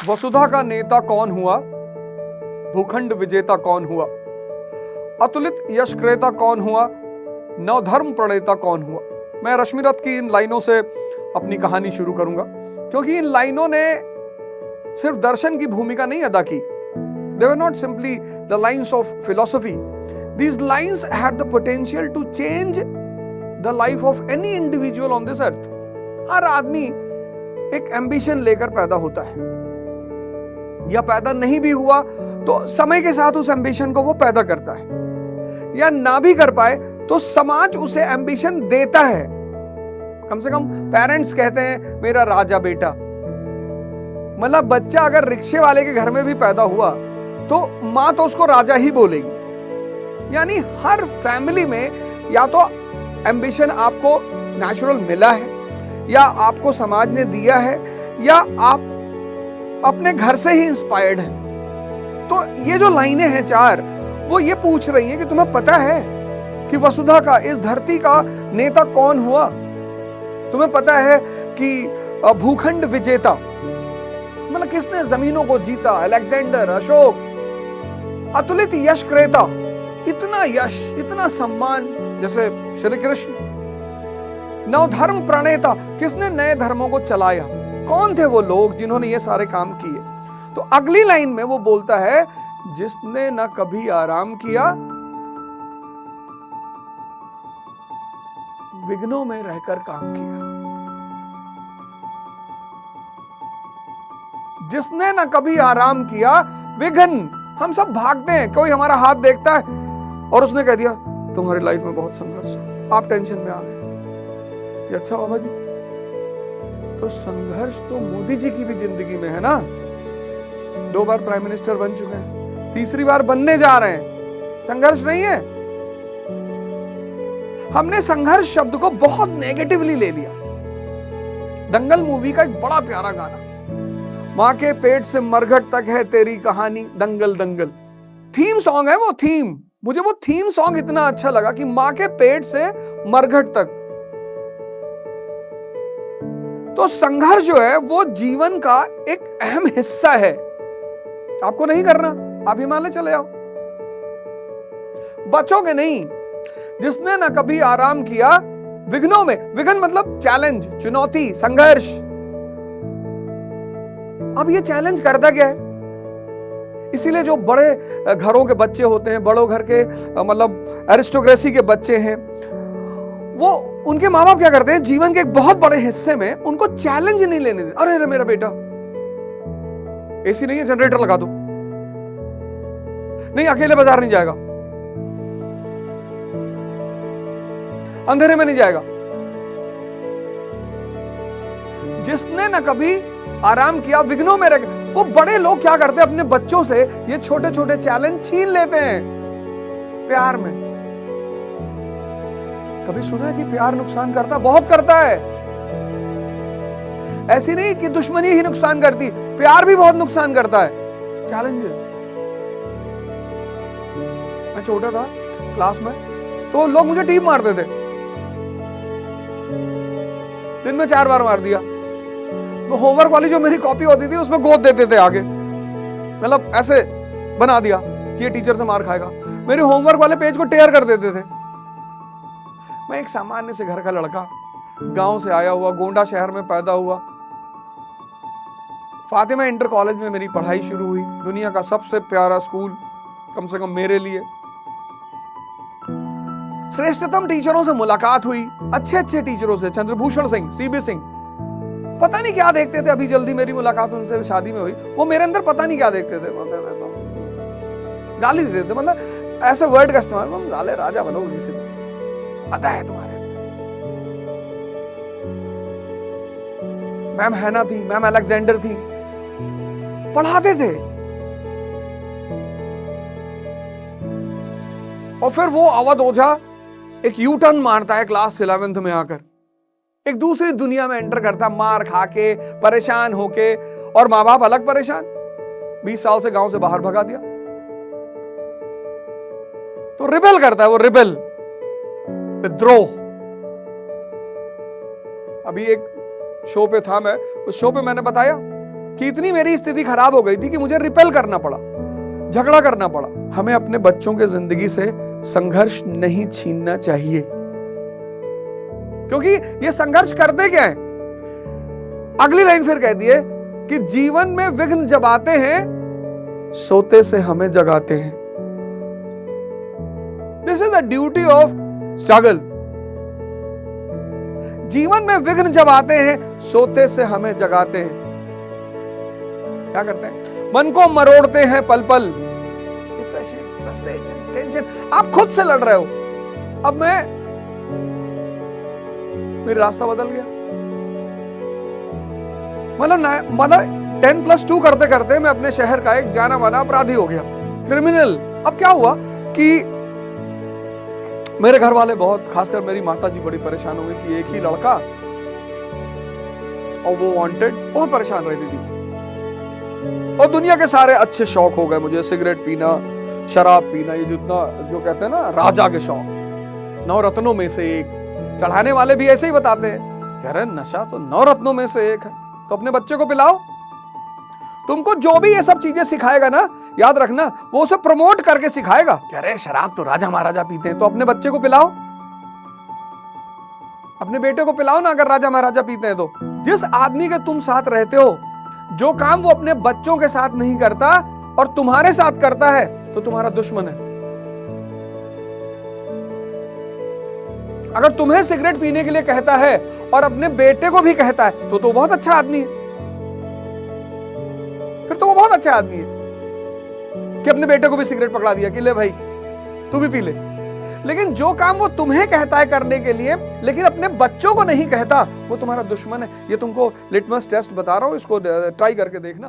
वसुधा का नेता कौन हुआ, भूखंड विजेता कौन हुआ, अतुलित यश क्रेता कौन हुआ, नवधर्म प्रणेता कौन हुआ। मैं रश्मिरथ की इन लाइनों से अपनी कहानी शुरू करूंगा, क्योंकि इन लाइनों ने सिर्फ दर्शन की भूमिका नहीं अदा की। They were not simply the lines of philosophy. These lines had the potential to change the life of any individual on this earth. हर आदमी एक एम्बिशन लेकर पैदा होता है, या पैदा नहीं भी हुआ तो समय के साथ उस एम्बिशन को वो पैदा करता है, या ना भी कर पाए तो समाज उसे एम्बिशन देता है। कम से कम पेरेंट्स कहते हैं मेरा राजा बेटा, मतलब बच्चा अगर रिक्शे वाले के घर में भी पैदा हुआ तो मां तो उसको राजा ही बोलेगी। यानी हर फैमिली में या तो एम्बिशन आपको नेचुरल मिला है, या आपको समाज ने दिया है, या आप अपने घर से ही इंस्पायर्ड हैं। तो ये जो लाइनें हैं चार, वो ये पूछ रही हैं कि तुम्हें पता है कि वसुधा का, इस धरती का नेता कौन हुआ? तुम्हें पता है कि भूखंड विजेता मतलब किसने जमीनों को जीता? अलेक्जेंडर, अशोक। अतुलित यश क्रेता, इतना यश, इतना सम्मान जैसे श्री कृष्ण। नवधर्म प्रणेता, किसने नए धर्मों को चलाया? कौन थे वो लोग जिन्होंने ये सारे काम किए? तो अगली लाइन में वो बोलता है जिसने न कभी आराम किया, विघ्नों में रहकर काम किया। जिसने न कभी आराम किया, विघ्न। हम सब भागते हैं, कोई हमारा हाथ देखता है और उसने कह दिया तुम्हारी लाइफ में बहुत संघर्ष है, आप टेंशन में आ गए। अच्छा बाबा जी, तो संघर्ष तो मोदी जी की भी जिंदगी में है ना। 2 बार प्राइम मिनिस्टर बन चुके हैं, 3री बार बनने जा रहे हैं। संघर्ष नहीं है? हमने संघर्ष शब्द को बहुत नेगेटिवली ले लिया। दंगल मूवी का एक बड़ा प्यारा गाना, मां के पेट से मरघट तक है तेरी कहानी, दंगल दंगल। थीम सॉन्ग है वो, थीम। मुझे वो थीम सॉन्ग इतना अच्छा लगा कि मां के पेट से मरघट तक। तो संघर्ष जो है वो जीवन का एक अहम हिस्सा है। आपको नहीं करना, आप हिमालय चले आओ, बचोगे नहीं। जिसने न कभी आराम किया, विघ्नों में, विघ्न मतलब चैलेंज, चुनौती, संघर्ष। अब ये चैलेंज करता क्या है? इसीलिए जो बड़े घरों के बच्चे होते हैं, बड़ों घर के मतलब एरिस्टोक्रेसी के बच्चे हैं, वो उनके माँ बाप क्या करते हैं, जीवन के एक बहुत बड़े हिस्से में उनको चैलेंज नहीं लेने देते। अरे मेरा बेटा एसी नहीं है, जनरेटर लगा दो, नहीं अकेले बाजार नहीं जाएगा, अंधेरे में नहीं जाएगा। जिसने न कभी आराम किया, विघ्नों में रह। वो बड़े लोग क्या करते हैं, अपने बच्चों से ये छोटे छोटे चैलेंज छीन लेते हैं प्यार में। कभी सुना है कि प्यार नुकसान करता? बहुत करता है। ऐसी नहीं कि दुश्मनी ही नुकसान करती, प्यार भी बहुत नुकसान करता है। चैलेंजेस। मैं छोटा था क्लास में, तो लोग मुझे टीप मारते थे, दिन में 4 बार मार दिया। तो होमवर्क वाली जो मेरी कॉपी होती थी उसमें गोद देते थे आगे, मतलब ऐसे बना दिया कि ये टीचर से मार खाएगा। मेरे होमवर्क वाले पेज को टेयर कर देते थे। मैं एक सामान्य से घर का लड़का, गांव से आया हुआ, गोंडा शहर में पैदा हुआ। फातिमा इंटर कॉलेज में मेरी पढ़ाई शुरू हुई, दुनिया का सबसे प्यारा स्कूल, कम से कम मेरे लिए। श्रेष्ठतम टीचरों से मुलाकात हुई, अच्छे अच्छे टीचरों से, चंद्रभूषण सिंह, सीबी सिंह। पता नहीं क्या देखते थे, अभी जल्दी मेरी मुलाकात उनसे शादी में हुई। वो मेरे अंदर पता नहीं क्या देखते थे, गाली देते थे, मतलब ऐसे वर्ड का इस्तेमाल, तुम साले राजा बनोगे किसी में, पता है तुम्हारे। मैम हैना थी, मैम अलेक्जेंडर थी, पढ़ाते थे। और फिर वो अवध ओझा एक यू टर्न मारता है क्लास 11th में आकर, एक दूसरी दुनिया में एंटर करता, मार खा के, परेशान होके, और माँ बाप अलग परेशान, 20 साल से गांव से बाहर भगा दिया। तो रिबेल करता है वो, रिबेल, विद्रोह। अभी एक शो पे था मैं, उस शो पे मैंने बताया कि इतनी मेरी स्थिति खराब हो गई थी कि मुझे रिपेल करना पड़ा, झगड़ा करना पड़ा। हमें अपने बच्चों के जिंदगी से संघर्ष नहीं छीनना चाहिए, क्योंकि ये संघर्ष करते क्या है। अगली लाइन फिर कह दिए कि जीवन में विघ्न जब आते हैं सोते से हमें जगाते हैं। This is the duty of struggle. जीवन में विघ्न जब आते हैं सोते से हमें जगाते हैं। क्या करते हैं? मन को मरोड़ते हैं पल पल। डिप्रेशन, फ्रस्ट्रेशन, टेंशन, आप खुद से लड़ रहे हो। अब मेरा रास्ता बदल गया। मतलब 10+2 करते करते मैं अपने शहर का एक जाना माना अपराधी हो गया, क्रिमिनल। अब क्या हुआ कि मेरे घर वाले बहुत, खासकर मेरी माता जी बड़ी परेशान हो गई कि एक ही लड़का और वो वांटेड, बहुत परेशान रहती थी। और दुनिया के सारे अच्छे शौक हो गए मुझे, सिगरेट पीना, शराब पीना, ये जितना जो कहते हैं ना राजा के शौक, 9 रत्नों में से एक। चढ़ाने वाले भी ऐसे ही बताते हैं, कह रहे नशा तो 9 रत्नों में से एक है, तो अपने बच्चे को पिलाओ। तुमको जो भी ये सब चीजें सिखाएगा ना, याद रखना वो उसे प्रमोट करके सिखाएगा। कह रहे शराब तो राजा महाराजा पीते हैं, तो अपने बच्चे को पिलाओ, अपने बेटे को पिलाओ ना, अगर राजा महाराजा पीते हैं तो। जिस आदमी के तुम साथ रहते हो, जो काम वो अपने बच्चों के साथ नहीं करता और तुम्हारे साथ करता है, तो तुम्हारा दुश्मन है। अगर तुम्हें सिगरेट पीने के लिए कहता है और अपने बेटे को भी कहता है, तो बहुत अच्छा आदमी है। फिर तो वो बहुत अच्छा आदमी है कि अपने बेटे को भी सिगरेट पकड़ा दिया कि ले भाई तू भी पी ले। लेकिन जो काम वो तुम्हें कहता है करने के लिए, लेकिन अपने बच्चों को नहीं कहता, वो तुम्हारा दुश्मन है। ये तुमको लिटमस टेस्ट बता रहा हूं, इसको ट्राई करके देखना।